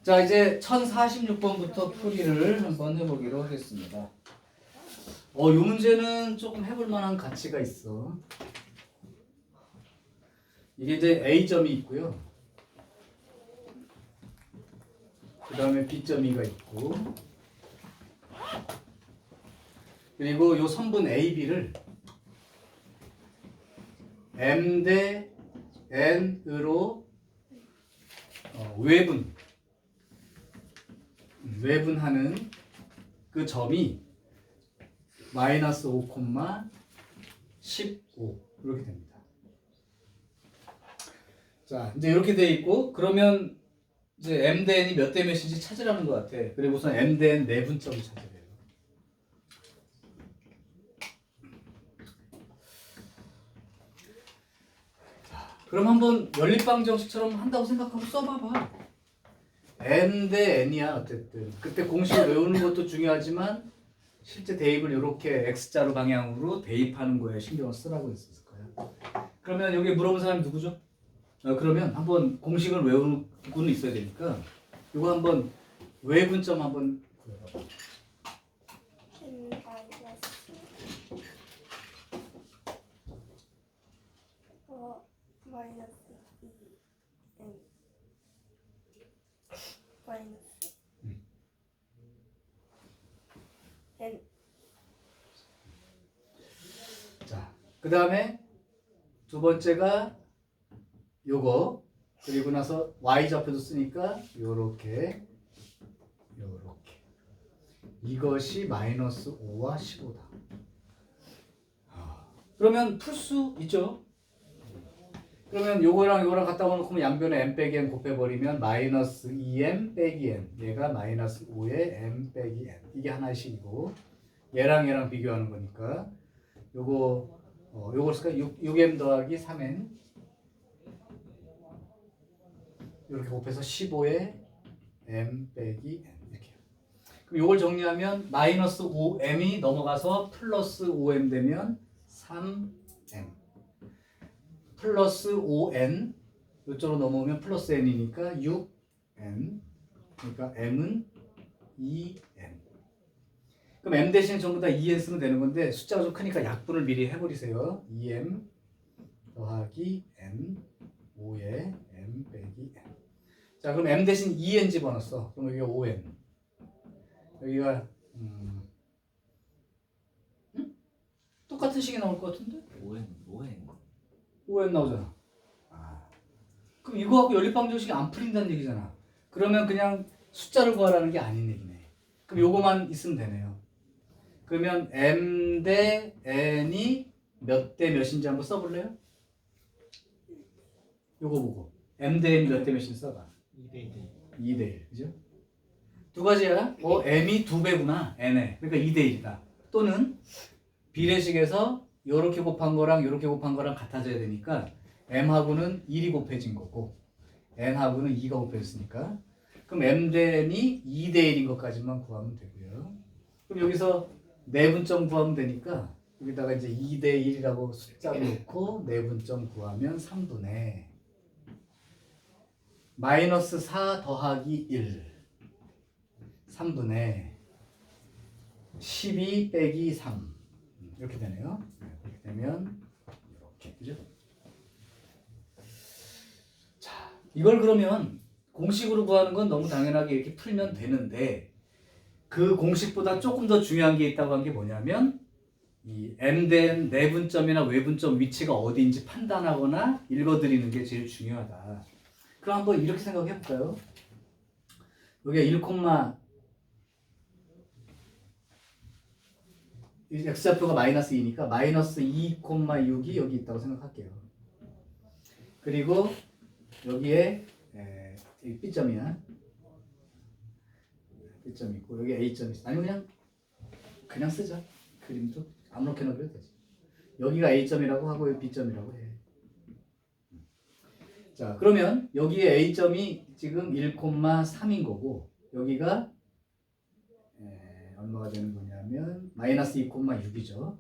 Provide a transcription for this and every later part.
자, 이제 1046번부터 풀이를 한번 해보기로 하겠습니다. 이 문제는 조금 해볼 만한 가치가 있어. 이게 이제 A점이 있고요. 그 다음에 B점이가 있고, 그리고 요 선분 AB를 M 대 N으로 외분하는 그 점이 마이너스 5, 15 이렇게 됩니다. 자, 이제 이렇게 돼 있고, 그러면 이제 M 대 N이 몇 대 몇인지 찾으라는 것 같아. 그리고 우선 M 대 N 내분점을 찾으래요. 자, 그럼 한번 연립방 정식처럼 한다고 생각하고 써봐봐. M 대 N이야 어쨌든. 그때 공식을 외우는 것도 중요하지만 실제 대입을 이렇게 X자로 방향으로 대입하는 거에 신경을 쓰라고 했을 거야. 그러면 여기 물어본 사람이 누구죠? 그러면 한번 공식을 외우고는 있어야 되니까 이거 한번 외분점 한번 구해봐. 마이너스 2 n 마이너스 n. 자, 그 다음에 두 번째가 요거, 그리고 나서 y좌표도 쓰니까 요렇게 이것이 마이너스 5와 15다. 그러면 풀 수 있죠? 그러면 요거랑 요거랑 갖다 놓고 양변에 m 빼기 n 곱해버리면 마이너스 2m 빼기 n, 얘가 마이너스 5의 m 빼기 n, 이게 하나씩이고, 얘랑 비교하는 거니까 요걸 쓸까? 6m 더하기 3n 이렇게 곱해서 15의 m 빼기 n 이렇게. 그럼 요걸 정리하면 마이너스 5m이 넘어가서 플러스 5m 되면 3m 플러스 5n 이쪽으로 넘어오면 플러스 n이니까 6n, 그러니까 m은 2n. 그럼 m 대신 전부 다 2n 쓰면 되는 건데 숫자가 좀 크니까 약분을 미리 해버리세요. 2m 더하기 n 5의 m 빼기 n. 자, 그럼 m 대신 2n 집어넣었어. 그럼 여기가 5n. 여기가 똑같은 식이 나올 것 같은데? 5n 나오잖아. 그럼 이거하고 연립방정식이 안 풀린다는 얘기잖아. 그러면 그냥 숫자를 구하라는 게 아닌 얘기네. 그럼 요거만 있으면 되네요. 그러면 m 대 n이 몇 대 몇인지 한번 써볼래요? 요거 보고 m 대 n이 몇 대 몇인지 써봐. 2대 1, 그죠? 두 가지야. m이 2배구나, n에. 그러니까 2대 1이다. 또는 비례식에서 요렇게 곱한 거랑 요렇게 곱한 거랑 같아져야 되니까 m하고는 1이 곱해진 거고 n하고는 2가 곱해졌으니까, 그럼 m 대 n이 2대 1인 것까지만 구하면 되고요. 그럼 여기서 내분점 구하면 되니까 여기다가 이제 2대 1이라고 숫자를 놓고 내분점 구하면 3분의 마이너스 4 더하기 1 3분의 12 빼기 3 이렇게 되네요. 이렇게 되면 이렇게, 그죠? 자, 이걸 그러면 공식으로 구하는 건 너무 당연하게 이렇게 풀면 되는데, 그 공식보다 조금 더 중요한 게 있다고 한 게 뭐냐면 이 m 된 내분점이나 외분점 위치가 어디인지 판단하거나 읽어드리는 게 제일 중요하다. 그럼 한번 이렇게 생각해 볼까요? 여기가 1, x좌표가 마이너스 2니까 마이너스 2,6이 여기 있다고 생각할게요. 그리고 여기에 B점이야. B점이 있고 여기 A점이 있어. 아니면 그냥 쓰자. 그림도 아무렇게나 그려도 되지. 여기가 A점이라고 하고 여기 B점이라고 해. 자, 그러면 여기에 A점이 지금 1,3인 거고 여기가 얼마가 되는 거냐면 마이너스 2,6이죠.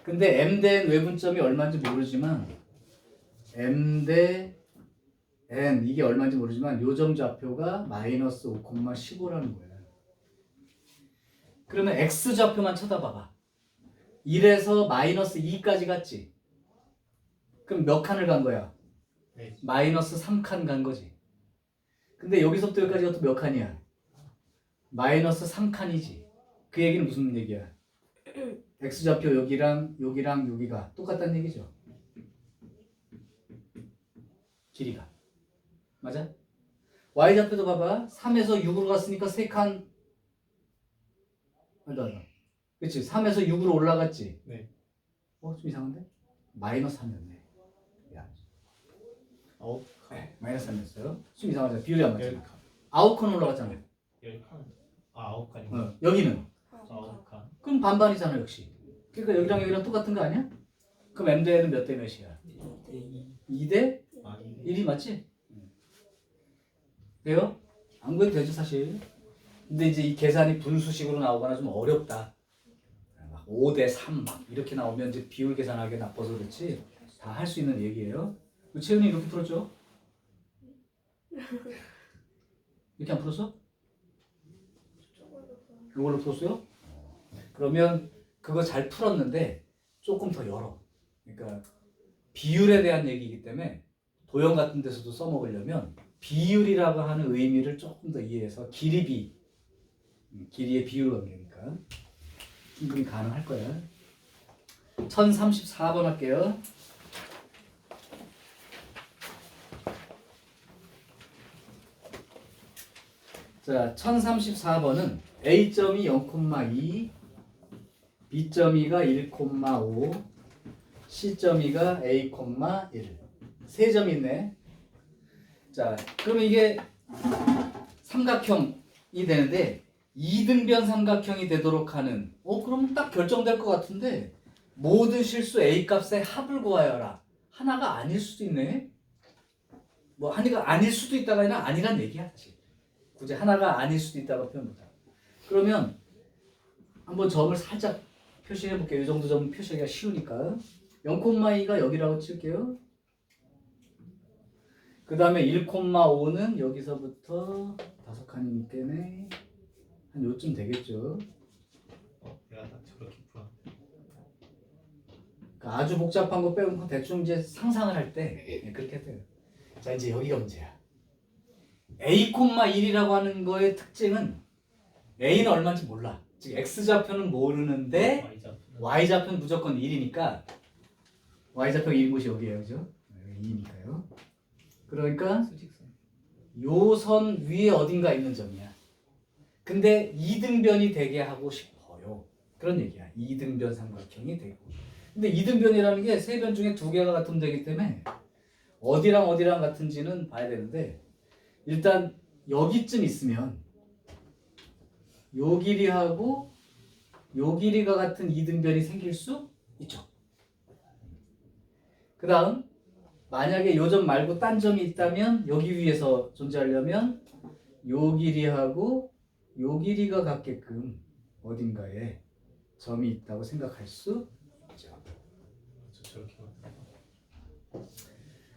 근데 m 대 외분점이 얼마인지 모르지만 m 대 n 이게 얼마인지 모르지만 요점 좌표가 마이너스 5,15라는 거야. 그러면 x 좌표만 쳐다봐봐. 1에서 마이너스 2까지 갔지. 그럼 몇 칸을 간 거야? 네. 마이너스 3칸 간 거지. 근데 여기서부터 여기까지가 또 몇 칸이야? 마이너스 3칸이지. 그 얘기는 무슨 얘기야? x좌표 여기랑 여기랑 여기가 똑같다는 얘기죠. 길이가. 맞아? y좌표도 봐봐. 3에서 6으로 갔으니까 3칸. 맞아. 그치? 3에서 6으로 올라갔지? 네. 좀 이상한데? 마이너스 3이었네. 야, 9칸. 마이너스 3이었어요. 좀 이상하죠? 비율이 안 맞잖아. 10칸. 9칸 올라갔잖아. 10칸. 아 9칸인가? 여기는? 9칸. 그럼 반반이잖아, 역시. 그러니까 여기랑 여기랑 똑같은 거 아니야? 그럼 m 대 n은 몇 대 몇이야? 2대 아 1이 맞지? 돼요? 안 구해도 되죠, 사실. 근데 이제 이 계산이 분수식으로 나오거나 좀 어렵다. 막 5대 3 막 이렇게 나오면 이제 비율 계산하기 나빠서 그렇지. 다 할 수 있는 얘기예요. 채은이 이렇게 풀었죠? 이렇게 안 풀었어? 이걸로 풀었어요? 그러면 그거 잘 풀었는데 조금 더 열어. 그러니까 비율에 대한 얘기이기 때문에 도형 같은 데서도 써먹으려면 비율이라고 하는 의미를 조금 더 이해해서 길이의 비율 관계니까 충분히 가능할 거야. 1034번 할게요. 자, 1034번은 A점이 0,2, B점이가 1,5, C점이가 A,1. 세 점이 있네. 자, 그러면 이게 삼각형이 되는데 2등변 삼각형이 되도록 하는 그러면 딱 결정될 것 같은데 모든 실수 A 값의 합을 구하여라. 하나가 아닐 수도 있네. 뭐 하나가 아닐 수도 있다가 아니라 아니란 얘기야 사실. 굳이 하나가 아닐 수도 있다고 표현보다. 그러면 한번 점을 살짝 표시해 볼게요. 이 정도 점 표시하기가 쉬우니까 0,2가 여기라고 칠게요. 그 다음에 1,5는 여기서부터 5칸이니까 한 요쯤 되겠죠. 내가 딱 저렇게 풀었는데. 그러니까 아주 복잡한 거 빼고 대충 이제 상상을 할 때 그렇게 돼요. 자, 이제 여기가 문제야. A,1이라고 하는 거의 특징은 A는 얼마인지 몰라. 즉 X좌표는 모르는데 Y좌표는 무조건 1이니까 Y좌표가 1인 곳이 여기예요. 그죠? 2니까요. 그러니까 요 선 위에 어딘가 있는 점이야. 근데 2등변이 되게 하고 싶어요. 그런 얘기야. 2등변 삼각형이 되고. 근데 2등변이라는 게 세 변 중에 두 개가 같으면 되기 때문에 어디랑 어디랑 같은지는 봐야 되는데 일단 여기쯤 있으면 요 길이하고 요 길이가 같은 2등변이 생길 수 있죠. 그 다음 만약에 요 점 말고 딴 점이 있다면 여기 위에서 존재하려면 요 길이하고 요 길이가 같게끔 어딘가에 점이 있다고 생각할 수 있죠. 저렇게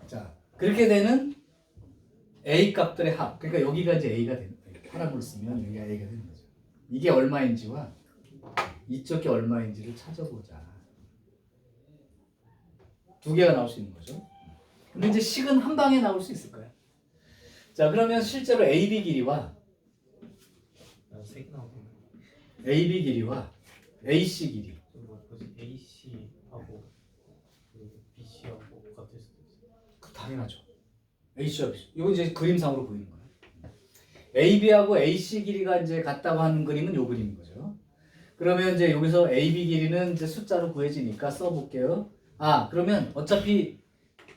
자, 그렇게 되는 A 값들의 합. 그러니까 여기가 이제 A가 되는 거예요. 파란불 쓰면 여기가 A가 되는 거죠. 이게 얼마인지와 이쪽이 얼마인지를 찾아보자. 두 개가 나올 수 있는 거죠. 근데 이제 식은 한 방에 나올 수 있을 거야. 자, 그러면 실제로 AB 길이와 난세개 나오고 AB 길이와 AC 길이. 뭐지 AC하고 그 BC하고 같을 수도 있어. 당연하죠. A씨와 BC. 이거 이제 그림상으로 보이는 거예요. AB하고 AC 길이가 이제 같다고 하는 그림은 요 그림인 거죠. 그러면 이제 여기서 AB 길이는 이제 숫자로 구해지니까 써볼게요. 그러면 어차피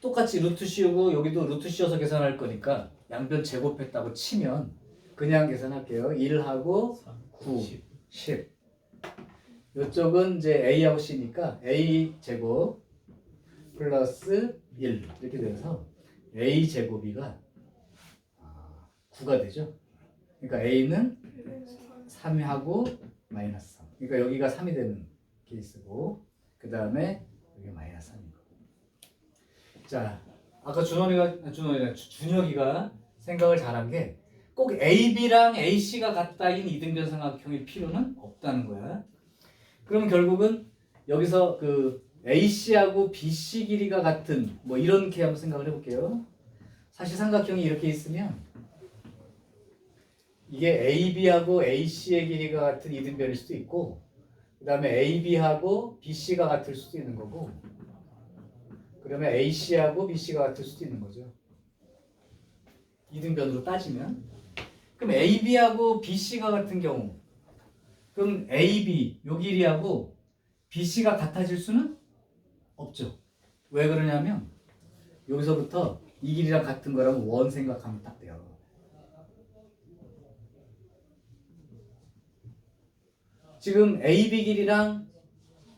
똑같이 루트 씌우고 여기도 루트 씌워서 계산할 거니까 양변 제곱했다고 치면 그냥 계산할게요. 1하고 9, 10. 이쪽은 이제 A하고 C니까 A 제곱 플러스 1 이렇게 돼서 A 제곱이가 9가 되죠. 그러니까 A는 3하고 마이너스 3. 그러니까 여기가 3이 되는 케이스고 그 다음에 여기가 마이너스 3인 거고. 자, 아까 준혁이가 생각을 잘한 게 꼭 AB랑 AC가 같다인 이등변 삼각형일 필요는 없다는 거야. 그럼 결국은 여기서 그 AC하고 BC 길이가 같은 뭐 이렇게 한번 생각을 해볼게요. 사실 삼각형이 이렇게 있으면 이게 AB하고 AC의 길이가 같은 이등변일 수도 있고 그 다음에 AB하고 BC가 같을 수도 있는 거고 그러면 AC하고 BC가 같을 수도 있는 거죠. 이등변으로 따지면 그럼 AB하고 BC가 같은 경우 그럼 AB 요 길이하고 BC가 같아질 수는 없죠. 왜 그러냐면 여기서부터 이 길이랑 같은 거라면 원 생각하면 딱 돼요. 지금 AB 길이랑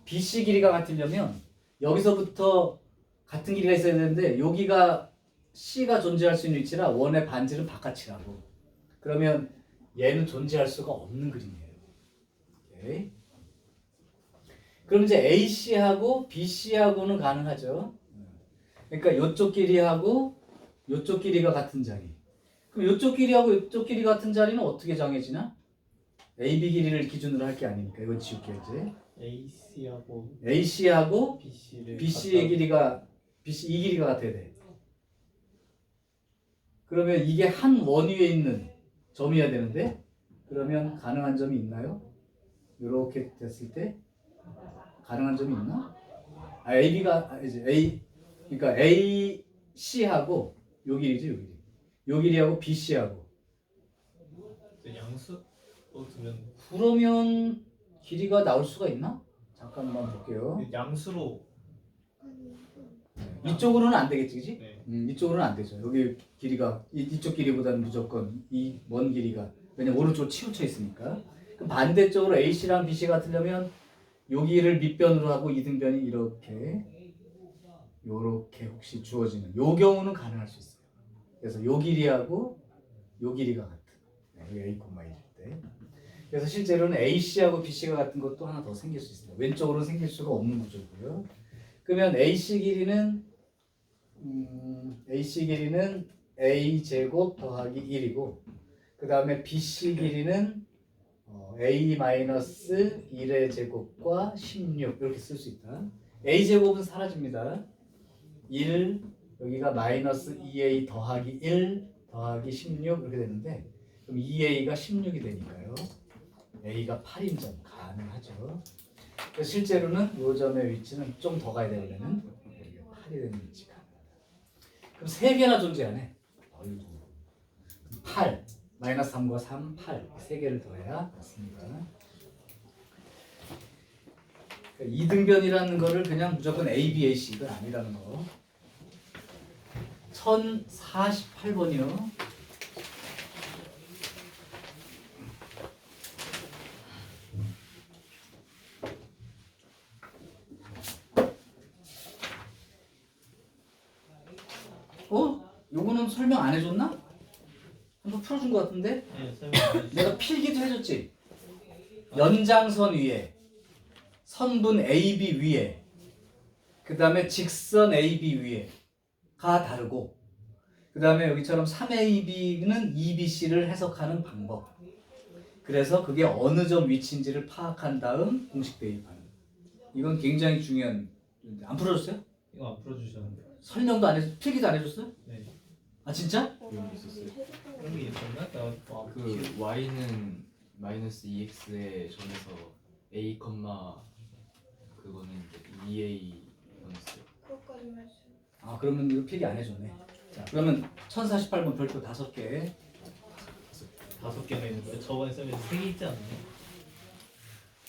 BC 길이가 같으려면 여기서부터 같은 길이가 있어야 되는데 여기가 C가 존재할 수 있는 위치라 원의 반지름 바깥이라고. 그러면 얘는 존재할 수가 없는 그림이에요. 오케이. 그럼 이제 AC하고 BC하고는 가능하죠. 그러니까 이쪽 길이하고 이쪽 길이가 같은 자리. 그럼 이쪽 길이하고 이쪽 길이 같은 자리는 어떻게 정해지나? AB 길이를 기준으로 할 게 아니니까 이건 지울게요 이제. AC하고 BC의 길이가 BC 이 길이가 같아야 돼. 그러면 이게 한 원 위에 있는 점이어야 되는데 그러면 가능한 점이 있나요? 이렇게 됐을 때 가능한 점이 있나? AB가 이제 그러니까 AC하고 요 길이지 요 길이. 요 길이하고 BC하고. 양수 두면 그러면 길이가 나올 수가 있나? 잠깐만 볼게요. 양수로 이쪽으로는 안 되겠지, 그지? 네. 이쪽으로는 안 되죠. 여기 길이가 이쪽 길이보다는 무조건 이 먼 길이가 왜냐면 오른쪽 치우쳐 있으니까. 그럼 반대쪽으로 AC랑 BC 같으려면 여기를 밑변으로 하고 이등변이 이렇게 요렇게 혹시 주어지는 요 경우는 가능할 수 있어요. 그래서 요 길이하고 요 길이가 같은 여기 A, 1일 때. 그래서 실제로는 AC하고 BC가 같은 것도 하나 더 생길 수 있습니다. 왼쪽으로는 생길 수가 없는 구조고요. 그러면 AC 길이는 A 제곱 더하기 1이고 그 다음에 BC 길이는 A-1의 제곱과 16 이렇게 쓸 수 있다. A 제곱은 사라집니다. 1 여기가 마이너스 2A 더하기 1 더하기 16 이렇게 되는데 그럼 2A가 16이 되니까요. A가 8인 점 가능하죠. 그래서 실제로는 이 점의 위치는 좀 더 가야 되려면 여기가 8이 되는 위치 가능하다. 그럼 3개나 존재하네. 8 마이너스 3과 3, 8 3개를 더해야 맞습니다. 그러니까 이등변이라는 거를 그냥 무조건 A, B, A, C가 아니라는 거. 1048번이요. 요거는 설명 안 해줬나? 한번 풀어준 것 같은데? 네, 설명 내가 필기도 해줬지? 연장선 위에 선분 AB 위에 그 다음에 직선 AB 위에가 다르고 그 다음에 여기처럼 3AB는 EBC를 해석하는 방법 그래서 그게 어느 점 위치인지를 파악한 다음 공식 대입하는 이건 굉장히 중요한 안 풀어줬어요? 이거 안 풀어주셨는데. 설명도 안 해줬어요? 필기도 안 해줬어요? 네. 아 진짜? 그런 게 있었어요. 그런 게 있었나? 그 y는 마이너스 2x의 점에서 a, 그거는 이제 2a였어요. 그것까지 말씀. 아 그러면 이거 필기 안 해줬네. 자 그러면 1048번 별표 5개 5개나 있는데 저번에 쌤이 3개 있지 않나요?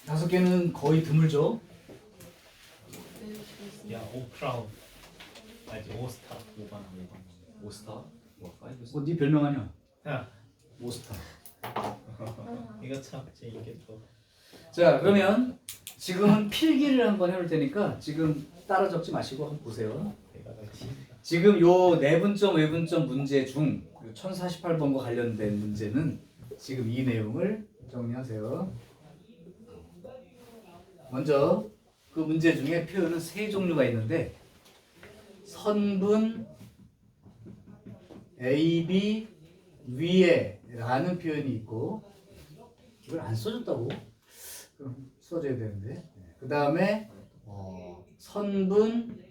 5개는 거의 드물죠. 야, 오크라운. 알지? 오스타. 5 스타, 뭐 5 스타. 네 별명 아니야? 야, 오스타. 이거 참 재밌겠다. 자 그러면 지금은 필기를 한번 해볼 테니까 지금 따라 적지 마시고 한번 보세요. 내가 같이. 지금 요 내분점 외분점 문제 중 1048번과 관련된 문제는 지금 이 내용을 정리하세요. 먼저 그 문제 중에 표현은 3종류가 있는데 선분 AB 위에 라는 표현이 있고 이걸 안 써줬다고? 그럼 써줘야 되는데 그 다음에 선분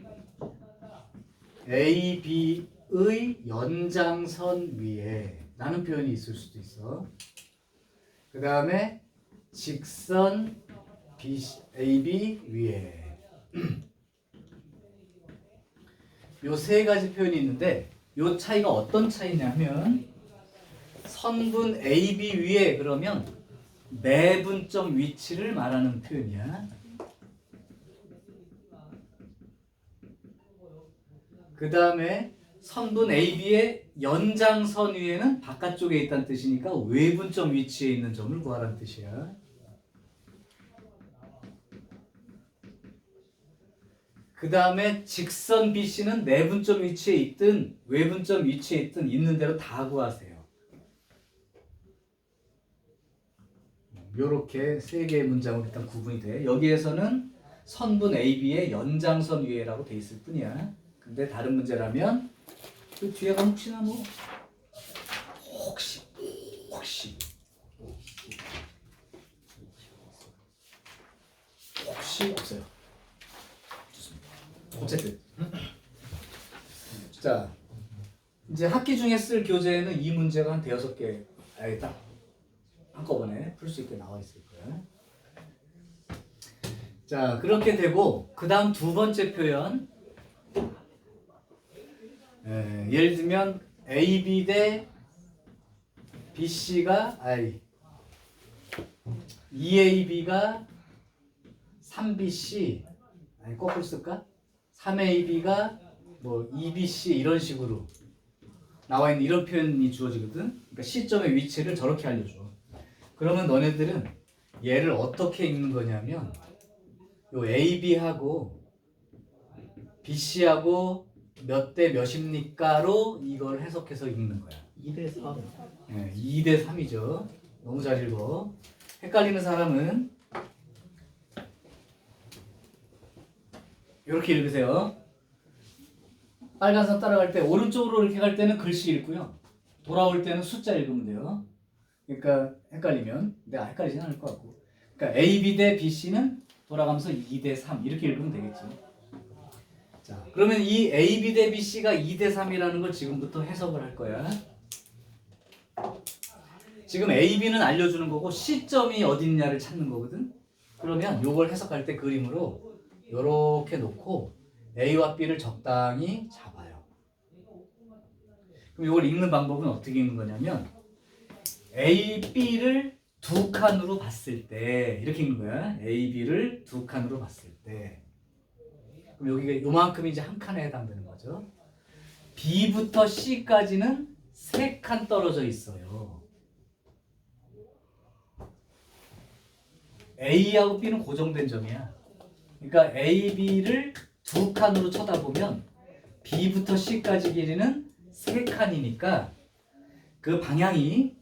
AB의 연장선 위에 라는 표현이 있을 수도 있어. 그 다음에 직선 AB 위에 요 세 가지 표현이 있는데 요 차이가 어떤 차이냐면 선분 AB 위에 그러면 내분점 위치를 말하는 표현이야. 그 다음에 선분 AB의 연장선 위에는 바깥쪽에 있다는 뜻이니까 외분점 위치에 있는 점을 구하라는 뜻이야. 그 다음에 직선 BC는 내분점 위치에 있든 외분점 위치에 있든 있는 대로 다 구하세요. 요렇게 세 개의 문장으로 일단 구분이 돼. 여기에서는 선분 AB의 연장선 위에라고 돼 있을 뿐이야. 근데 다른 문제라면 그 뒤에 가면 혹시나 뭐 혹시 없어요. 좋습니다. 어쨌든 자 이제 학기 중에 쓸 교재에는 이 문제가 한 대여섯 개 아예 딱 한꺼번에 풀 수 있게 나와 있을 거야. 자 그렇게 되고 그 다음 두 번째 표현 예를 들면 AB 대 BC가 2AB가 3BC 아니 거꾸로 쓸까? 3AB가 뭐 2BC 이런 식으로 나와 있는 이런 표현이 주어지거든. 그러니까 시점의 위치를 저렇게 알려줘. 그러면 너네들은 얘를 어떻게 읽는 거냐면 요 AB하고 BC하고 몇 대 몇입니까로 이걸 해석해서 읽는 거야. 2대 3. 네, 2대 3이죠. 너무 잘 읽어. 헷갈리는 사람은 이렇게 읽으세요. 빨간 선 따라갈 때 오른쪽으로 이렇게 갈 때는 글씨 읽고요. 돌아올 때는 숫자 읽으면 돼요. 그러니까 헷갈리면 내가 헷갈리진 않을 것 같고. 그러니까 AB 대 BC는 돌아가면서 2대 3 이렇게 읽으면 되겠지. 자, 그러면 이 AB 대 BC가 2대 3이라는 걸 지금부터 해석을 할 거야. 지금 AB는 알려주는 거고 C점이 어디 있냐를 찾는 거거든. 그러면 이걸 해석할 때 그림으로 이렇게 놓고 A와 B를 적당히 잡아요. 그럼 이걸 읽는 방법은 어떻게 읽는 거냐면 A, B를 두 칸으로 봤을 때 이렇게 읽는 거야. A, B를 두 칸으로 봤을 때 그럼 여기가 요만큼이 이제 한 칸에 해당되는 거죠. B부터 C까지는 세 칸 떨어져 있어요. A하고 B는 고정된 점이야. 그러니까 A, B를 두 칸으로 쳐다보면 B부터 C까지 길이는 세 칸이니까 그 방향이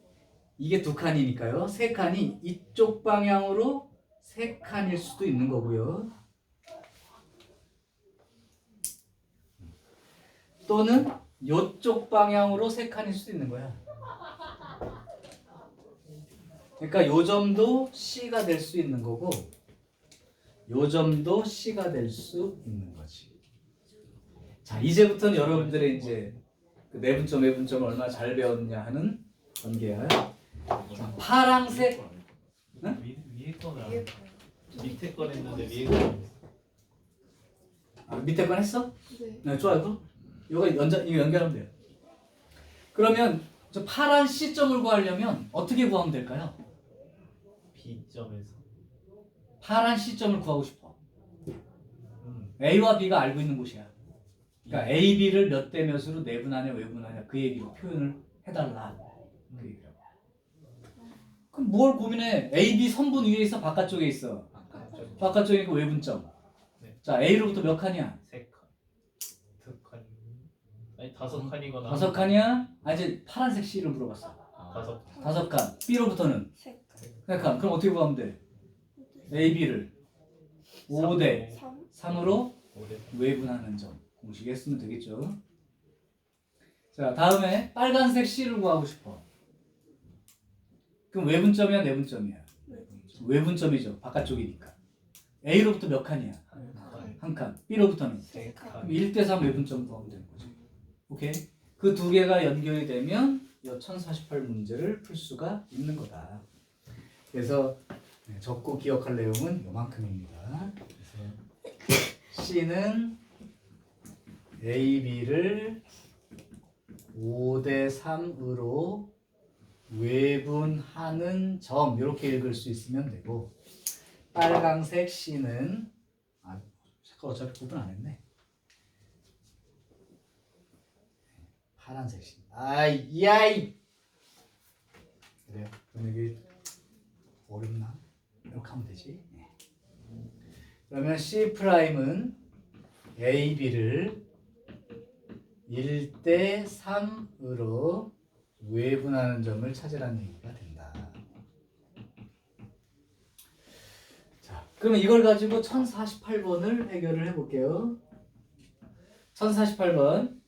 이게 두 칸이니까요. 세 칸이 이쪽 방향으로 세 칸일 수도 있는 거고요. 또는 이쪽 방향으로 세 칸일 수도 있는 거야. 그러니까 요 점도 C가 될 수 있는 거고 요 점도 C가 될 수 있는 거지. 자, 이제부터는 여러분들의 이제 그 내분점, 외분점을 얼마나 잘 배웠냐 하는 관계야. 자, 파랑색 응? 위에 거는 위에 밑에 거 했는데 위에 거. 밑에 건 했어? 네. 네, 좋아요. 이거 연결하면 돼요. 그러면 저 파란 C점을 구하려면 어떻게 구하면 될까요? B점에서. 파란 C점을 구하고 싶어. A와 B가 알고 있는 곳이야. 그러니까 A, B를 몇 대 몇으로 내분하냐 외분하냐 그 얘기로 표현을 해달라. 그 얘기라고. 그럼 뭘 고민해? A, B 선분 위에 있어? 바깥쪽에 있어? 바깥쪽이니까 외분점. 네. 자, A로부터 몇 칸이야? 3칸. 2칸. 아니 5칸이거나. 5칸이야? 아, 이제 파란색 C를 물어봤어. 5칸. 5칸. B로부터는 세 칸. 3칸. 그럼 어떻게 구하면 돼? A, B를 5대 3. 3으로 5대 3. 외분하는 점 공식에 쓰면 되겠죠. 자, 다음에 빨간색 C를 구하고 싶어. 그럼 외분점이야, 내분점이야? 외분점이죠. 바깥쪽이니까. A로부터 몇 칸이야? 한 칸. B로부터는? 세 그럼 칸. 1대3 외분점 구하면 되는 거지. 오케이? 그 두 개가 연결이 되면 이 1048 문제를 풀 수가 있는 거다. 그래서 적고 기억할 내용은 요만큼입니다. 그래서 C는 A, B를 5대3으로 외분하는 점 이렇게 읽을 수 있으면 되고 빨강색 C는 색깔 어차피 구분 안 했네. 파란색 C. 아이 야이. 그래요. 그럼 여기 어렵나? 이렇게 하면 되지. 네. 그러면 C 프라임은 A, B를 1대3으로 외분하는 점을 찾으라는 얘기가 된다. 자, 그러면 이걸 가지고 1048번을 해결을 해볼게요. 1048번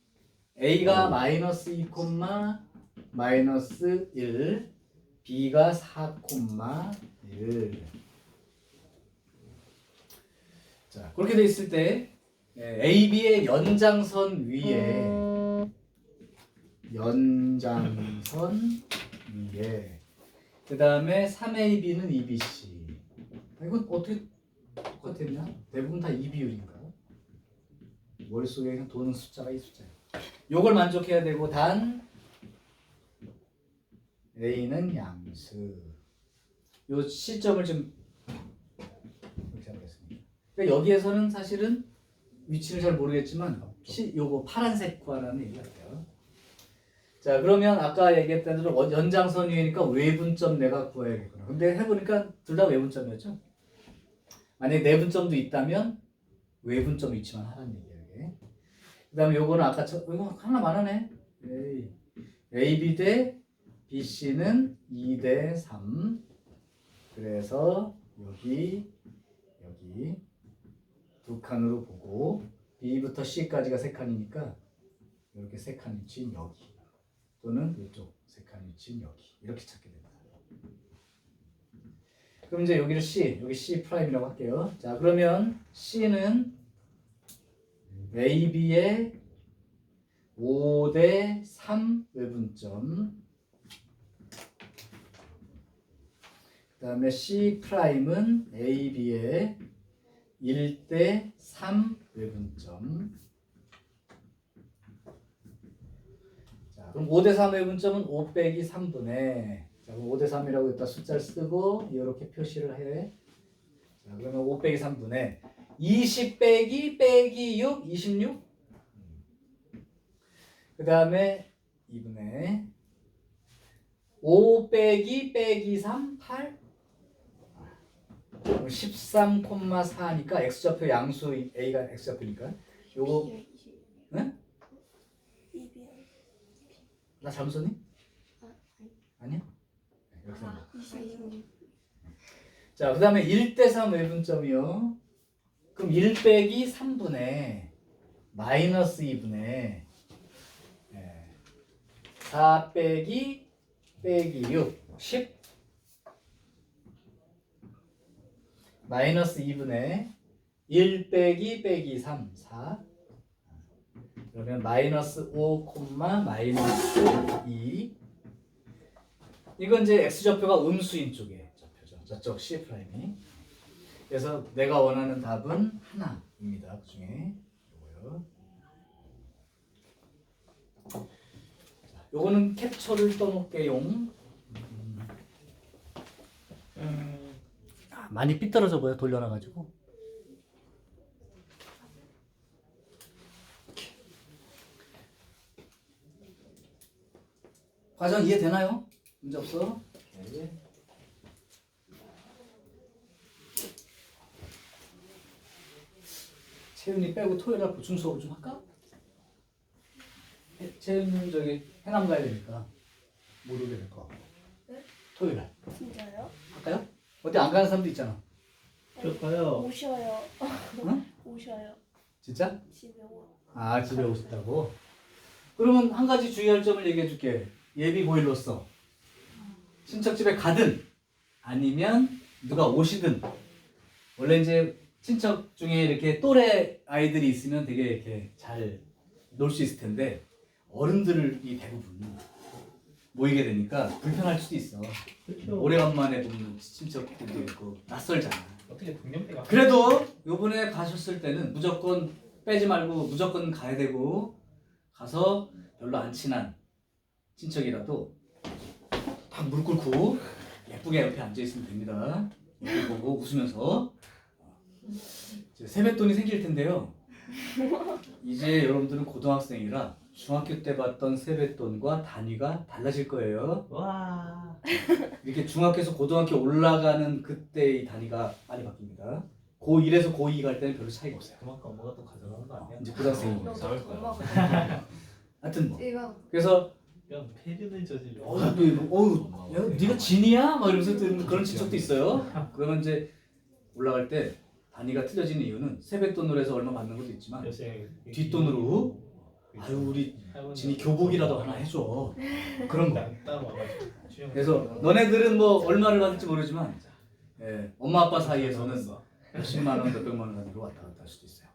A가 마이너스 2, 마이너스 1, B가 4, 1. 자, 그렇게 돼 있을 때 AB의 연장선 위에 그 다음에 3AB는 EBC. 이건 어떻게 똑같았냐? 대부분 다 이 비율인가? 머릿속에 그냥 도는 숫자가 이 숫자야. 요걸 만족해야 되고 단 A는 양수. 요 시점을 좀 이렇게 하겠습니다. 그러니까 여기에서는 사실은 위치를 잘 모르겠지만 요거 파란색 구하라는 얘기 같아요. 자, 그러면 아까 얘기했던 대로 연장선 위에니까 외분점 내가 구해야겠구나. 근데 해보니까 둘 다 외분점이었죠. 만약에 내분점도 있다면 외분점 위치만 하라는 얘기예요. 그 다음에 요거는 아까 이거 하나만 하네. AB 대 BC는 2대 3. 그래서 여기 두 칸으로 보고 B부터 C까지가 세 칸이니까 이렇게 세 칸 위치인 여기 또는 이쪽 세 칸 위치인 여기 이렇게 찾게 됩니다. 그럼 이제 여기를 C, 여기 C 프라임이라고 할게요. 자, 그러면 C는 AB의 5대 3 외분점. 그 다음에 C 프라임은 AB의 1대 3 외분점. 자, 그럼 5대 3 외분점은 5 빼기 3분의. 자, 그럼 5대 3이라고 일단 숫자를 쓰고 이렇게 표시를 해. 자, 그러면 5 빼기 3분의 20 빼기 6, 26. 그 다음에 2분의 5 빼기 3, 8. 13,4니까 x좌표 양수 a가 x좌표니까 요거 응? 나 잘못 썼니? 아니야? 이렇게 하면 자, 그 다음에 1대3 외분점이요. 그럼 1 빼기 3분의 마이너스 2분의 4 빼기 6 10 마이너스 2분의 1 빼기 3 4. 그러면 마이너스 5, 마이너스 2. 이건 이제 x좌표가 음수인 쪽에 좌표죠. 저쪽 C 프라임이. 그래서 내가 원하는 답은 하나입니다. 그 중에 요거요. 자, 요거는 캡처를 떠놓을게요. 많이 삐뚤어져 보여 돌려놔가지고. 과정 이해되나요? 문제 없어? 네. 채윤이 빼고 토요일날 보충 수업을 좀 할까? 채윤이 저기 해남 가야 되니까 못 오게 될 거 같고. 네? 토요일날 진짜요? 할까요? 어디 안 가는 사람도 있잖아. 그럴까요? 오셔요. 응? 오셔요. 진짜? 집에 오. 아, 집에 오셨다고? 그러면 한 가지 주의할 점을 얘기해 줄게. 예비 고일로서 친척집에 가든 아니면 누가 오시든 원래 이제 친척 중에 이렇게 또래 아이들이 있으면 되게 이렇게 잘 놀 수 있을 텐데 어른들이 대부분 모이게 되니까 불편할 수도 있어. 오래간만에 보는 친척들도 있고 낯설잖아. 어떻게 동년배가 그래도 요번에 가셨을 때는 무조건 빼지 말고 무조건 가야 되고 가서 별로 안 친한 친척이라도 딱 무릎 꿇고 예쁘게 옆에 앉아 있으면 됩니다. 옆에 보고 웃으면서 이제 세뱃돈이 생길 텐데요. 이제 여러분들은 고등학생이라 중학교 때 봤던 세뱃돈과 단위가 달라질 거예요. 와 이렇게 중학교에서 고등학교 올라가는 그때의 단위가 많이 바뀝니다. 고1에서 고2 갈 때는 별로 차이가 없어요. 그만큼 엄마가 또 가져가는 거 아니야? 이제 고등학생이 싸울 거야. 하여튼 뭐 이거 그래서 그냥 폐륜을 저질러. 야, 네가 진이야? 막 이러면서 또 그런 친척도 있어요. 그러면 이제 올라갈 때 단위가 틀려지는 이유는 세뱃돈으로 해서 얼마 받는 것도 있지만 요새 뒷돈으로 아유 우리 진이 교복이라도 하나 해줘 그런 거. 땅 와가지고 주영. 그래서 너네들은 뭐 얼마를 받을지 모르지만 엄마 아빠 사이에서는 몇십만 원, 몇백만 원 단위로 왔다 갔다 할 수도 있어요.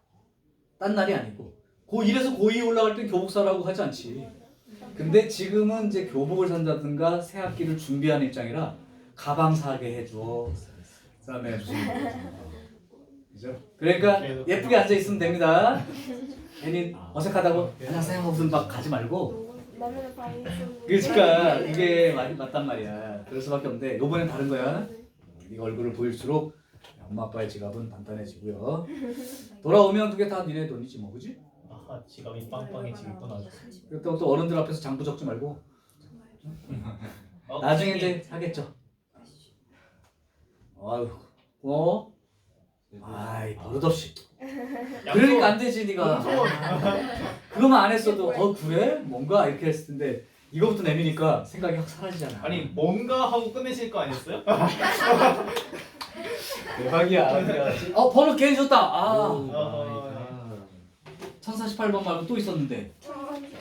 딴 날이 아니고 고1에서 고2 올라갈 땐 교복 사라고 하지 않지. 근데 지금은 이제 교복을 산다든가 새 학기를 준비하는 입장이라 가방 사게 해줘. 그다음에 무슨 그죠? 그러니까 예쁘게 앉아 있으면 됩니다. 괜히 어색하다고 안녕하세요 무슨 막 가지 말고. 남의 바이스. 그러니까 이게 말이 맞단 말이야. 그럴 수밖에 없는데 요번엔 다른 거야. 네가 얼굴을 보일수록 엄마 아빠의 지갑은 단단해지고요. 돌아오면 그게 다 니네 돈이지 뭐, 그지? 아하 지갑이 빵빵해지겠구나. 그렇다고 또 어른들 앞에서 장부 적지 말고 나중에 이제 하겠죠. 아유, 아이 버릇없이. 그러니까 안 되지 네가. 그거만 안 했어도 그래? 뭔가 이렇게 했을 텐데 이거부터 내미니까 생각이 확 사라지잖아. 아니 뭔가 하고 끝내실 거 아니었어요? 대박이야. 번호 괜히 줬다. 아. 1048번 말고 또 있었는데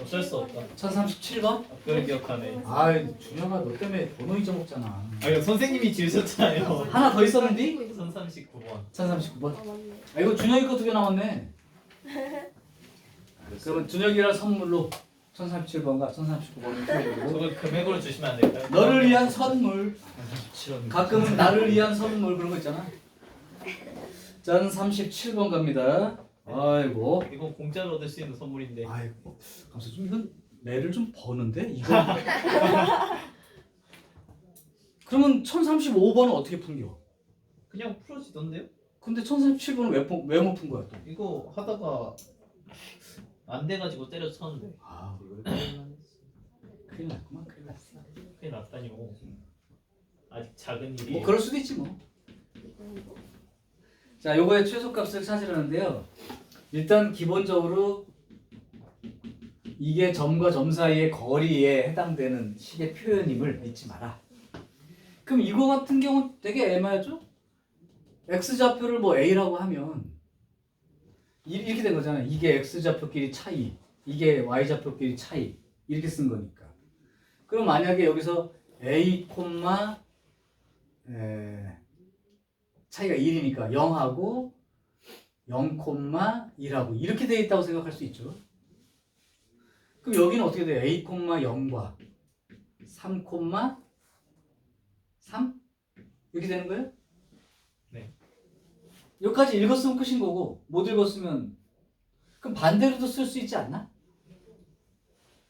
어쩔 수 없다. 1037번? 그걸 기억하네. 아이 준영아 너 때문에 번호 잊어먹잖아. 아니 선생님이 지으셨잖아요. 하나 더 있었는데? 1039번. 1039번? 아 맞네. 아 이거 준영이 거 2개 남았네. 그러면 준영이랑 선물로 1037번과 1039번을 드리고 저걸 금액으로 주시면 안 될까요? 너를 위한 선물. 가끔은 나를 위한 선물 그런 거 있잖아. 짠 37번 갑니다. 아이고. 이거 공짜로 얻을 수 있는 선물인데. 아이고. 감사 좀 이건 매를 좀 버는데 이거. 그러면 1035번은 어떻게 풍겨? 그냥 풀어지던데요? 근데 1037번은 왜 못 푼 거야 또? 이거 하다가 안 돼가지고 때려쳤는데. 아 이거 큰일 났구만. 큰일 났어. 큰일 났다니요. 아직 작은 일이. 뭐 그럴 수도 있지 뭐. 자, 요거의 최소값을 찾으려는데요. 일단 기본적으로 이게 점과 점 사이의 거리에 해당되는 식의 표현임을 잊지 마라. 그럼 이거 같은 경우는 되게 애매하죠? x좌표를 뭐 a라고 하면 이렇게 된 거잖아요. 이게 x좌표끼리 차이, 이게 y좌표끼리 차이 이렇게 쓴 거니까. 그럼 만약에 여기서 a, 차이가 1이니까 0하고 0,1하고 이렇게 돼 있다고 생각할 수 있죠. 그럼 여기는 어떻게 돼요? a, 0과 3,3 이렇게 되는 거예요? 네. 여기까지 읽었으면 끝인 거고 못 읽었으면 그럼 반대로도 쓸 수 있지 않나?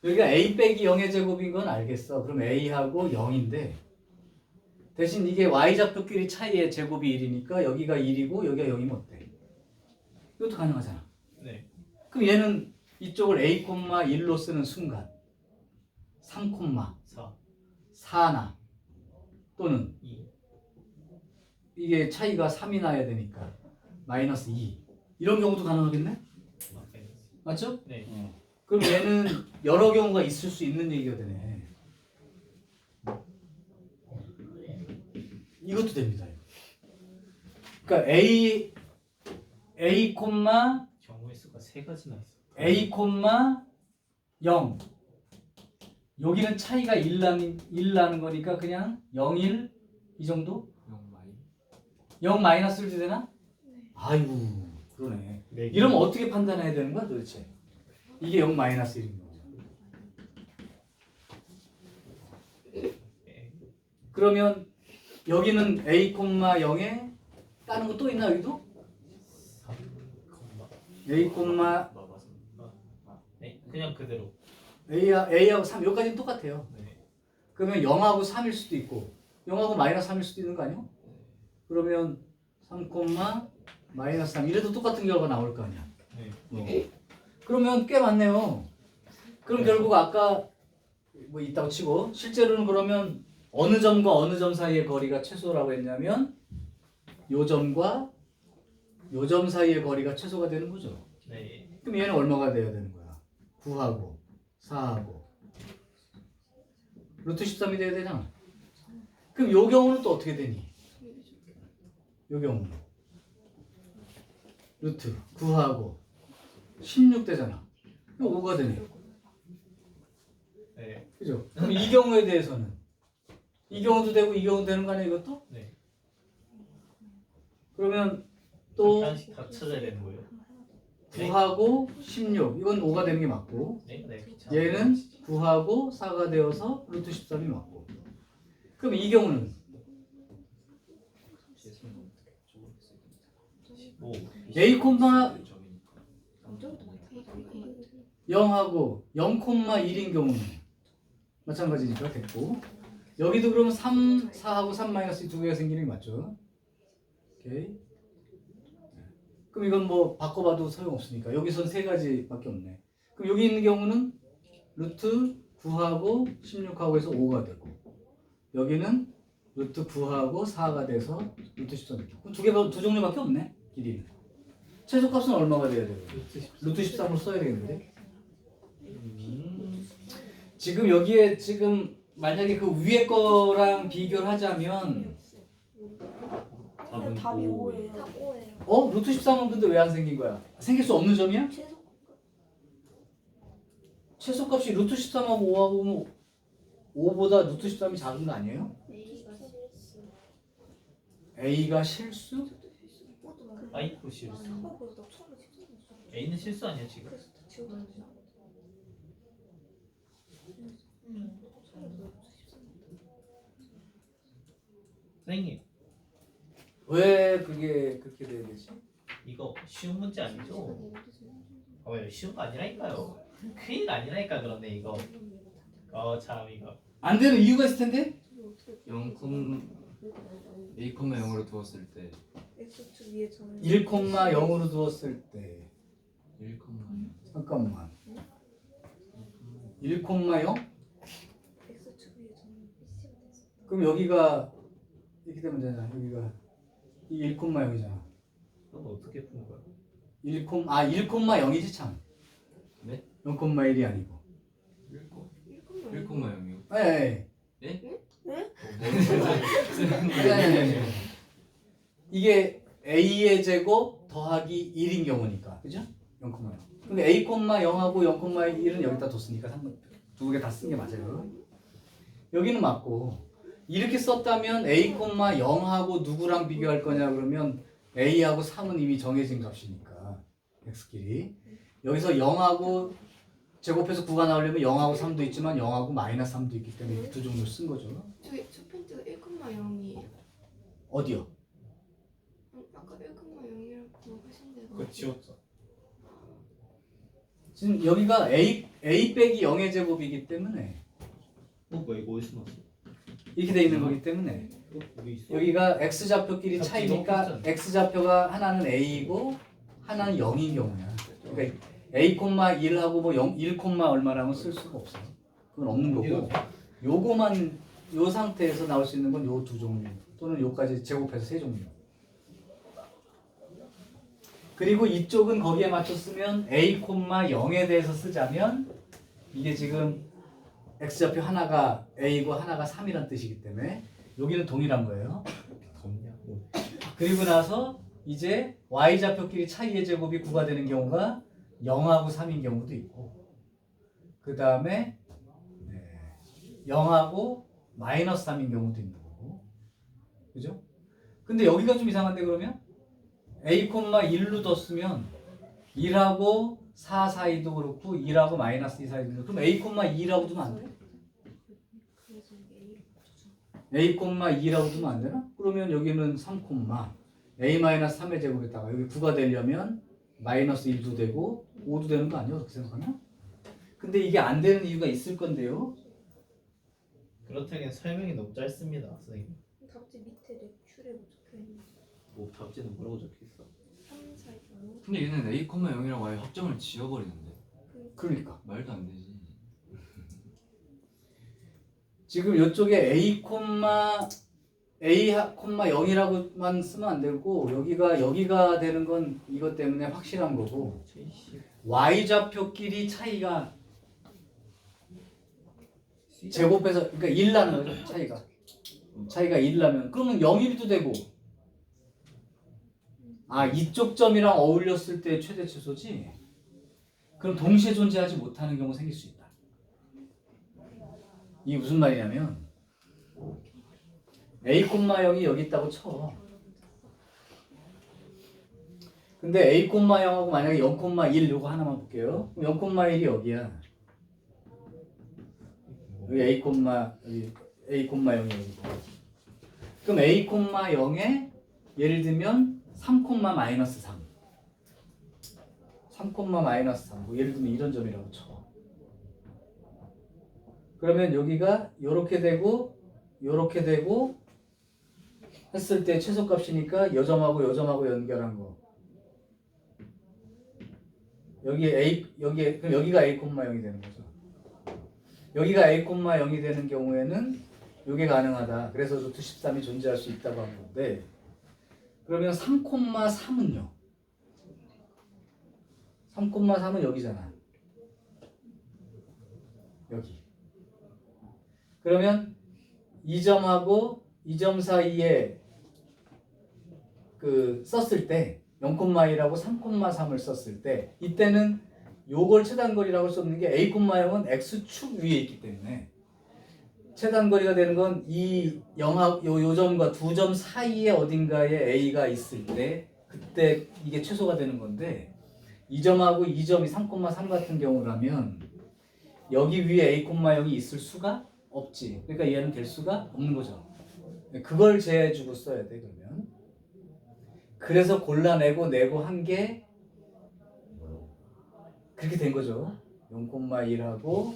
여기가 a 빼기 0의 제곱인 건 알겠어. 그럼 a하고 0인데 대신 이게 y좌표끼리 차이의 제곱이 1이니까 여기가 1이고 여기가 0이면 어때? 이것도 가능하잖아. 네. 그럼 얘는 이쪽을 a, 1로 쓰는 순간 3, 4, 4나 또는 2. 이게 차이가 3이 나야 되니까 마이너스 2 이런 경우도 가능하겠네? 맞죠? 네. 그럼 얘는 여러 경우가 있을 수 있는 얘기가 되네. 이것도 됩니다. 그러니까 a, 경우의 수가 3가지나 있어. a, 0. 여기는 차이가 1 나는 거니까 그냥 0, 1 이 정도? 0 마이너스를 해도 되나? 아이고 그러네. 이러면 어떻게 판단해야 되는 거야 도대체? 이게 0 마이너스 1인 거죠. 그러면 여기는 a, 0에 다른 거 또 있나 여기도? a, 네, 그냥 그대로. a하고 3 여기까지는 똑같아요. 네. 그러면 0하고 3일 수도 있고 0하고 마이너스 3일 수도 있는 거 아니야? 그러면 3, 마이너스 3 이래도 똑같은 결과가 나올 거 아니야. 네. 그러면 꽤 많네요. 그럼 결국 아까 뭐 있다고 치고 실제로는 그러면 어느 점과 어느 점 사이의 거리가 최소라고 했냐면 요 점과 요 점 사이의 거리가 최소가 되는 거죠. 네. 그럼 얘는 얼마가 돼야 되는 거야? 9하고 4하고 루트 13이 돼야 되잖아. 그럼 요 경우는 또 어떻게 되니? 요 경우는 루트 9하고 16 되잖아. 그럼 5가 되네. 네. 그죠? 그럼 이 경우에 대해서는 이 경우도 되고 이 경우도 되는 거 아니야 이것도? 네. 그러면 또 하나씩 다 찾아야 되는 거예요. 9하고 16 이건 5가 되는 게 맞고 네. 네. 귀찮아. 얘는 9하고 4가 되어서 루트 13이 맞고 그럼 이 경우는 뭐 a, 0하고 0,1인 경우는 마찬가지니까 됐고 여기도 그러면 3, 4하고 3 마이너스 두 개가 생기는 게 맞죠? 오케이. 그럼 이건 뭐 바꿔봐도 소용없으니까 여기선 세 가지밖에 없네. 그럼 여기 있는 경우는 루트 9하고 16하고 해서 5가 되고 여기는 루트 9하고 4가 돼서 루트 13. 그럼 두 종류밖에 없네. 길이는. 최소값은 얼마가 돼야 되고 루트 13으로 써야 되겠는데. 지금 여기에 지금 만약에 그 위에 거랑 비교를 하자면 그냥 답이 5예요. 답 5예요. 루트 13은 근데 왜 안 생긴 거야? 생길 수 없는 점이야? 최소 최소값이 루트 13하고 5하고 뭐 5보다 루트 13이 작은 거 아니에요? A가 실수? 아이고 실수. A는 실수 아니야 지금? 선생님 왜 그게 그렇게 돼야 되지? 이거 쉬운 문제 아니죠? 왜 쉬운 거 아니라니까요. 큰일 아니라니까 그러네 이거. 참 이거. 안 되는 이유가 있을 텐데? 0,0으로 두었을 때 X축 위에 저는 1,0으로 두었을 때 1,0 잠깐만 1,0? X축 위에 저는 그럼 여기가 이렇게 되면 되잖아. 여기가 이 1,0이잖아. 그럼 어떻게 푸는 거야? 1,0이지 참. 네? 0,1이 아니고. 1,0이요? 네. 이게 a의 제곱 더하기 1인 경우니까. 그죠? 0,0. 근데 a, 0하고 0,1은 여기다 뒀으니까 두 개 다 쓴 게 맞아요. 여기는 맞고 이렇게 썼다면 a, 0하고 누구랑 비교할 거냐 그러면 a하고 3은 이미 정해진 값이니까 x끼리 여기서 0하고 제곱해서 9가 나오려면 0하고 3도 있지만 0하고 마이너스 3도 있기 때문에 이 두 종류 쓴 거죠. 저기 첫 번째가 1,0이에요. 어디요? 아까 1,0이라고 하신데. 그거 지웠죠. 지금 여기가 a 빼기 0의 제곱이기 때문에 뭐야 이거 어디서 나왔어? 이렇게 돼 있는 거기 때문에 여기 있어. 여기가 x 좌표끼리 잡지 차이니까 너무 x 좌표가 하나는 a이고 하나는 0인 경우야. 그러니까 a, 1하고 뭐 0, 1, 얼마라면 쓸 수가 없어. 그건 없는 거고 요거만 요 상태에서 나올 수 있는 건 요 두 종류 또는 요까지 제곱해서 세 종류. 그리고 이쪽은 거기에 맞춰 쓰면 a, 0에 대해서 쓰자면 이게 지금 x좌표 하나가 a이고 하나가 3이란 뜻이기 때문에 여기는 동일한 거예요. 덥냐? 그리고 나서 이제 y좌표끼리 차이의 제곱이 9가 되는 경우가 0하고 3인 경우도 있고 그 다음에 0하고 마이너스 3인 경우도 있는 거고. 그죠? 근데 여기가 좀 이상한데 그러면 a, 1로 뒀으면 1하고 4 사이도 그렇고 1하고 마이너스 2 사이도 그렇고 그럼 a, 2라고 두면 안 돼? a, 2라고 두면 안 되나? 그러면 여기는 3, a-3의 제곱에다가 여기 9가 되려면 마이너스 1도 되고 5도 되는 거 아니야? 그렇게 생각하면? 근데 이게 안 되는 이유가 있을 건데요. 그렇다기엔 설명이 너무 짧습니다, 선생님. 답지 밑에 렉출에 적혀있는 뭐 답지는 뭐라고 적혀있어? 3, 4, 5 근데 얘는 a, 0이랑 아예 합점을 지워버리는데 그러니까 말도 안 되지. 지금 이쪽에 a,0이라고만 쓰면 안 되고 여기가 되는 건 이것 때문에 확실한 거고 y좌표끼리 차이가 제곱해서 그러니까 1 나는 거죠. 차이가 1 나면 그러면 0일도 되고 이쪽 점이랑 어울렸을 때 최대 최소지. 그럼 동시에 존재하지 못하는 경우 생길 수 있다. 이게 무슨 말이냐면 a,0이 여기 있다고 쳐. 근데 a,0하고 만약에 0,1 요거 하나만 볼게요. 0,1이 여기야. 여기 a,0이 여기고. 그럼 a,0에 예를 들면 3, 마이너스 3. 3, 마이너스 3. 뭐 예를 들면 이런 점이라고 쳐. 그러면 여기가 요렇게 되고 요렇게 되고 했을 때 최소값이니까 요 점하고 연결한 거. 그럼 여기가 a,0이 되는 거죠. 여기가 a,0이 되는 경우에는 이게 가능하다. 그래서 루트 13이 존재할 수 있다고 한 건데 그러면 3,3은요? 3,3은 여기잖아. 여기. 그러면 이 점하고 이 점 사이에 썼을 때 0,1하고 3,3을 썼을 때 이때는 요걸 최단거리라고 할 수 없는 게 a,0은 x축 위에 있기 때문에 최단거리가 되는 건 이 요 점과 두 점 사이에 어딘가에 a가 있을 때 그때 이게 최소가 되는 건데 이 점하고 이 점이 3,3 같은 경우라면 여기 위에 a,0이 있을 수가 없지. 그러니까 얘는 될 수가 없는 거죠. 그걸 제해주고 써야 돼 그러면. 그래서 골라내고 내고 한 게 그렇게 된 거죠. 0,1하고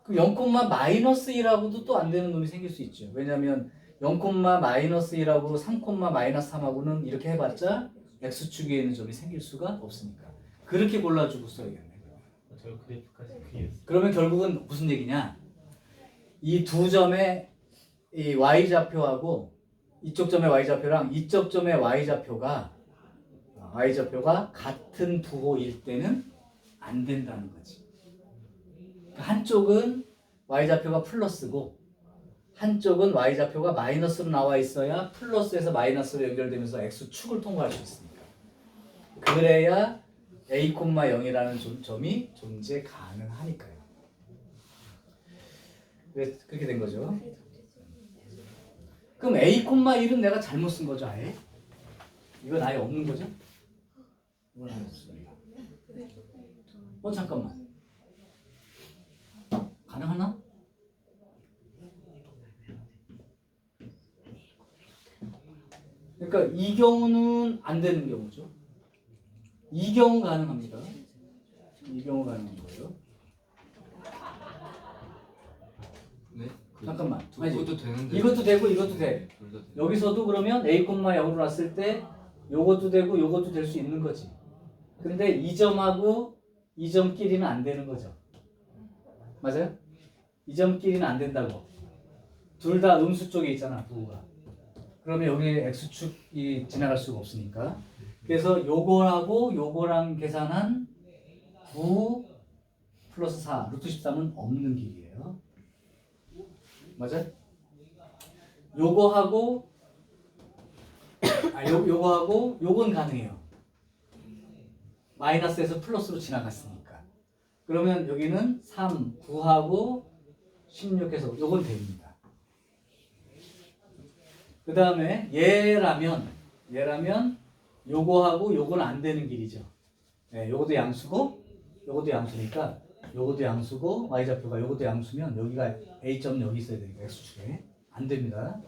그 0,-1하고도 또 안 되는 놈이 생길 수 있죠. 왜냐하면 0,-1하고 3,-3하고는 이렇게 해봤자 x축에 있는 점이 생길 수가 없으니까 그렇게 골라주고 써야겠네. 저 그래프까지 그렸어. 그러면 결국은 무슨 얘기냐? 이 두 점의 이 y좌표하고 이쪽 점의 y좌표랑 이쪽 점의 y좌표가 같은 부호일 때는 안 된다는 거지. 한쪽은 y좌표가 플러스고 한쪽은 y좌표가 마이너스로 나와 있어야 플러스에서 마이너스로 연결되면서 x축을 통과할 수 있으니까. 그래야 a,0이라는 점이 존재 가능하니까요. 그렇게 된 거죠. 그럼 a,1은 내가 잘못 쓴 거죠, 아예? 이건 아예 없는 거죠? 이건 아예 없어요. 잠깐만. 가능하나? 그러니까 이 경우는 안 되는 경우죠. 이 경우 가능합니다. 이 경우 가능한 거예요. 네? 잠깐만. 그것도 되는데. 이것도 되고 이것도 돼. 둘다 돼. 여기서도 그러면 a,0로 놨을 때 요것도 되고 요것도 될 수 있는 거지. 근데 이 점하고 이 점끼리는 안 되는 거죠. 맞아요? 이 점끼리는 안 된다고. 둘 다 음수 쪽에 있잖아, 부호가. 그러면 여기에 x축이 지나갈 수가 없으니까. 그래서 요거하고 요거랑 계산한 9 플러스 4, 루트 13은 없는 길이에요. 맞아요? 요거하고 요거하고 요건 가능해요. 마이너스에서 플러스로 지나갔으니까. 그러면 여기는 3, 9하고 16해서 요건 됩니다. 그 다음에 얘라면 요거하고 요건 안 되는 길이죠. 네, 요것도 양수고 요것도 양수니까 요것도 양수고 y좌표가 요것도 양수면 여기가 a점 여기 있어야 되니까 x축에 안 됩니다.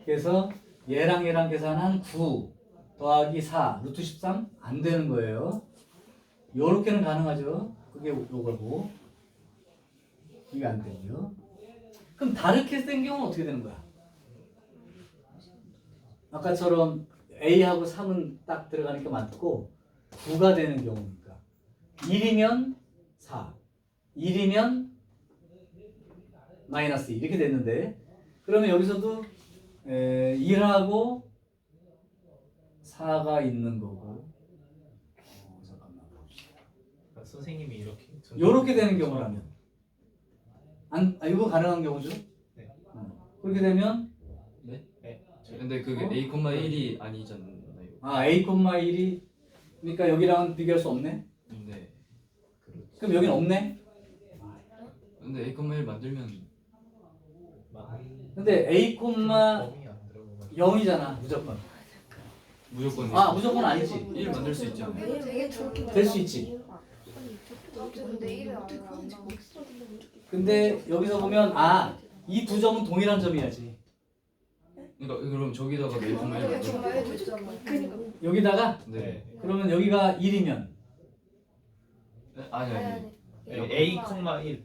그래서 얘랑 계산한 9 더하기 4 루트 13 안 되는 거예요. 요렇게는 가능하죠. 그게 요거고 이게 안 되고요. 그럼 다르게 된 경우는 어떻게 되는 거야? 아까처럼 A하고 3은 딱 들어가니까 맞고 9가 되는 경우니까 1이면 4 1이면 마이너스 2 이렇게 됐는데 그러면 여기서도 1하고 4가 있는 거고 잠깐만 봅시다. 그러니까 선생님이 이렇게 요렇게 되는 경우라면 이거 가능한 경우죠? 네. 그렇게 되면 근데 그게 A,1이 아니잖아요. A,1이 그러니까 여기랑 비교할 수 없네? 네. 그럼 여기는 없네? 근데 A,1 만들면 근데 A, 범위 안 들어가가지고 0이잖아 무조건. 무조건 무조건 아니지. 1 만들 수 있잖아요. 왜 저렇게 될 수 있지. 근데 이를 안 근데 여기서 보면 이 두 점은 동일한 점이야지. 그러니까 그럼 저기다가 A,1 만들면 여기다가 네. 그러면 여기가 1이면 아니. A,1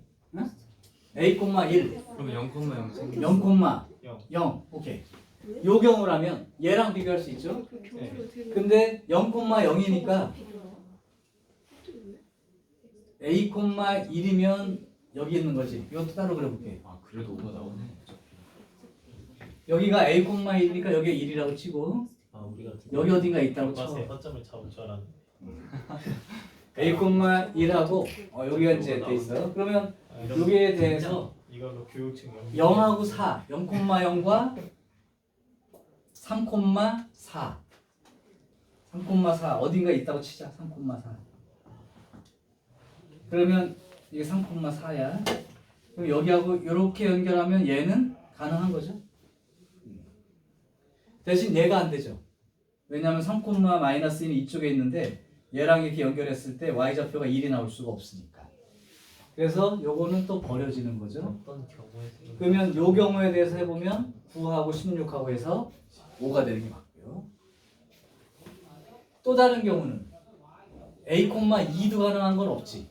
A,1 그러면 0,0 생기죠. 0,0 오케이. 요 경우라면 얘랑 비교할 수 있죠? 근데 0,0이니까 A,1이면 여기 있는 거지. 이것도 따로 그려볼게. 그래도 5가 나오네. 여기가 A,1이니까 여기가 1이라고 치고 우리가 여기 어딘가 있다고 교과서에 쳐. 허점을 잡을 줄 알았는데 A,1하고 여기가 이제 돼 있어. 그러면 여기에 대해서 이걸로 교육청 0하고 4, 0,0과 3,4 3,4 어딘가 있다고 치자. 3,4 그러면 이게 3,4야. 그럼 여기하고 이렇게 연결하면 얘는 가능한 거죠. 대신 얘가 안 되죠. 왜냐하면 3,-1은 이쪽에 있는데 얘랑 이렇게 연결했을 때 y좌표가 1이 나올 수가 없으니까. 그래서 요거는 또 버려지는 거죠. 어떤 경우에 그러면 요 경우에 대해서 해보면 9하고 16하고 해서 5가 되는 게 맞고요. 또 다른 경우는 A,2도 가능한 건 없지.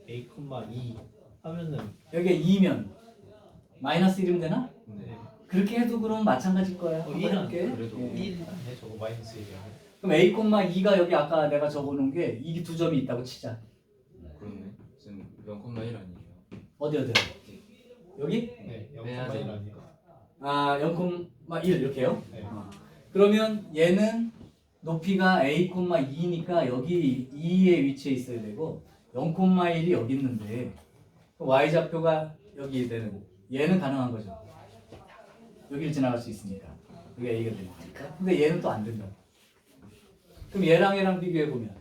A,2 하면은 여기에 2면 마이너스 1이면 되나? 네. 그렇게 해도 그러면 마찬가지일 거야. 한번 1은 해볼게. 그래도 예. 1 아니야 저거 마이너스 1이야 그럼 A,2가 여기 아까 내가 적어놓은 게 이 두 점이 있다고 치자. 그렇네. 지금 0,1 아니에요. 어디? 여기? 네 0,1 빼야죠. 아니야 0,1 이렇게요? 네. 그러면 얘는 높이가 A,2니까 여기 2에 위치해 있어야 되고 0,1이 여기 있는데 y좌표가 여기 되는 얘는 가능한 거죠. 여기를 지나갈 수 있으니까 여기가 A가 되는 거니까. 근데 얘는 또 안 된다. 그럼 얘랑 비교해 보면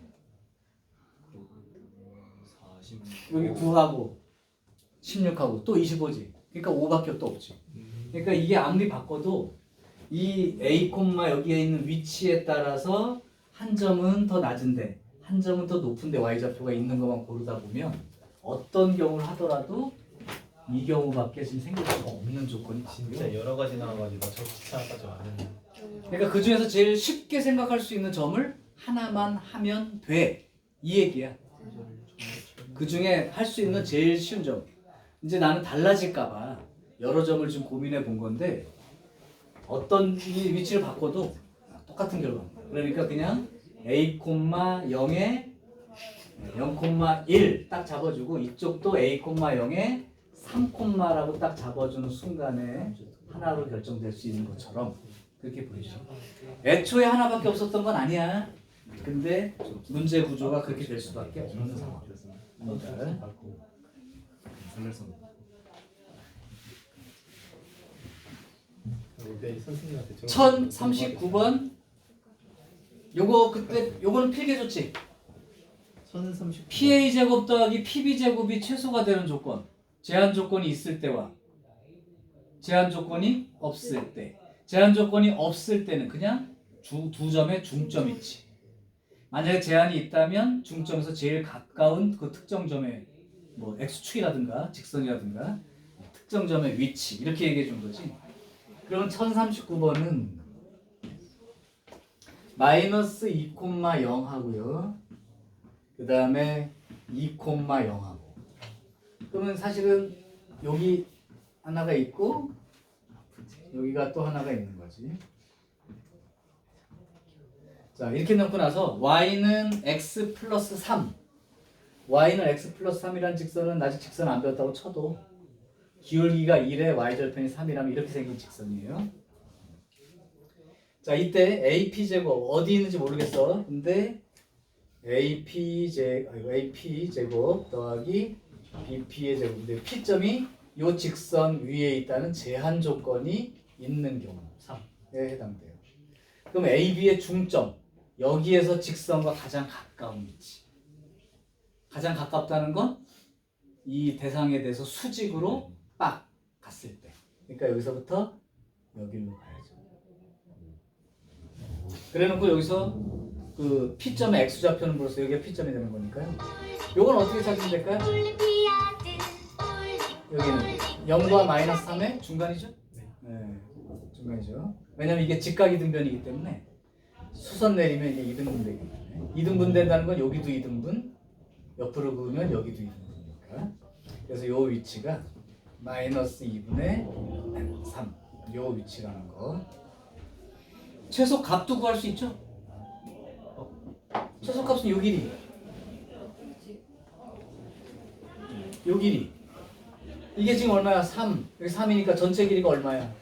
40. 여기 9하고 16하고 또 25지. 그러니까 5밖에 또 없지. 그러니까 이게 아무리 바꿔도 이 A, 여기에 있는 위치에 따라서 한 점은 더 낮은데 한 점은 더 높은데 y좌표가 있는 것만 고르다 보면 어떤 경우를 하더라도 이 경우밖에 지금 생길 수가 없는 조건이 진짜 맞고요. 여러 가지 나와가지고 저 귀찮아까지 안 했네 그러니까 그 중에서 제일 쉽게 생각할 수 있는 점을 하나만 하면 돼. 이 얘기야. 그 중에 할 수 있는 제일 쉬운 점. 이제 나는 달라질까봐 여러 점을 좀 고민해 본 건데 어떤 이 위치를 바꿔도 똑같은 결과입니다. 그러니까 그냥 A,0에 0,1 딱 잡아주고 이쪽도 A,0에 3,라고 딱 잡아주는 순간에 하나로 결정될 수 있는 것처럼 그렇게 보이죠. 애초에 하나밖에 없었던 건 아니야. 근데 문제 구조가 그렇게 될 수밖에 없는 상황이었습니다. 네, 선생님한테 1039번 요거 그때 요거는 필기 좋지. 1039. PA 제곱 더하기 PB 제곱이 최소가 되는 조건. 제한 조건이 있을 때와 제한 조건이 없을 때. 제한 조건이 없을 때는 그냥 두 점의 중점 위치. 만약에 제한이 있다면 중점에서 제일 가까운 그 특정 점의 뭐 x축이라든가 직선이라든가 특정 점의 위치 이렇게 얘기해 준 거지. 그러면 1039번은 마이너스 2,0 하고요. 그 다음에 2,0 하고. 그러면 사실은 여기 하나가 있고 여기가 또 하나가 있는 거지. 자, 이렇게 넣고 나서 y는 x 플러스 3. y는 x 플러스 3이라는 직선은 아직 직선 안 배웠다고 쳐도 기울기가 1에 y절편이 3이라면 이렇게 생긴 직선이에요. 자, 이때 AP 제곱 어디 있는지 모르겠어. 근데 AP 제곱 더하기 BP의 제곱. 근데 P점이 요 직선 위에 있다는 제한 조건이 있는 경우 3에 해당돼요. 그럼 AB의 중점 여기에서 직선과 가장 가까운 위치. 가장 가깝다는 건 이 대상에 대해서 수직으로 빡 갔을 때. 그러니까 여기서부터 여기로 가야죠. 그래놓고 여기서 그 P점의 X좌표는 불어서 여기가 P점이 되는 거니까요. 요건 어떻게 찾으면 될까요? 여기는 0과 마이너스 3의 중간이죠? 네, 중간이죠. 왜냐면 이게 직각이등변이기 때문에 수선 내리면 이게 이등분 되기 때문에 이등분 된다는 건 여기도 이등분, 옆으로 그으면 여기도 이등분이니까. 그래서 요 위치가 마이너스 2분의 3, 요 위치라는 거. 최소 값도 구할 수 있죠? 최소 값은 요 길이. 요 길이. 이게 지금 얼마야? 3. 여기 3이니까 전체 길이가 얼마야?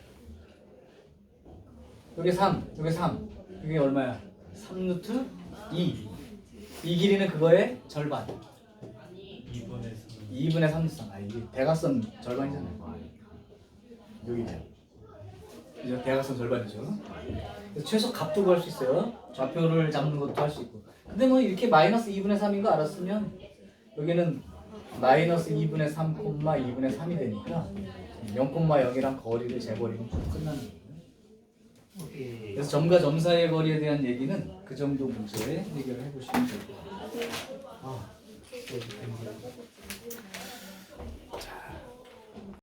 여기 3, 여기 3. 이게 얼마야? 3루트 2. 이 길이는 그거의 절반. 2분의 3루트. 아, 이게 대각선 절반이잖아요. 여기죠. 이제 대각선 절반이죠. 그래서 최소 값도 구할 수 있어요. 좌표를 잡는 것도 할 수 있고. 근데 뭐 이렇게 마이너스 2분의 3인 거 알았으면 여기는 마이너스 2분의 3, 2분의 3이 되니까 0,0이랑 거리를 재버리면 끝나는 거예요. 그래서 점과 점 사이의 거리에 대한 얘기는 그 정도 문제 해결을 해보시면 될 것 같아요.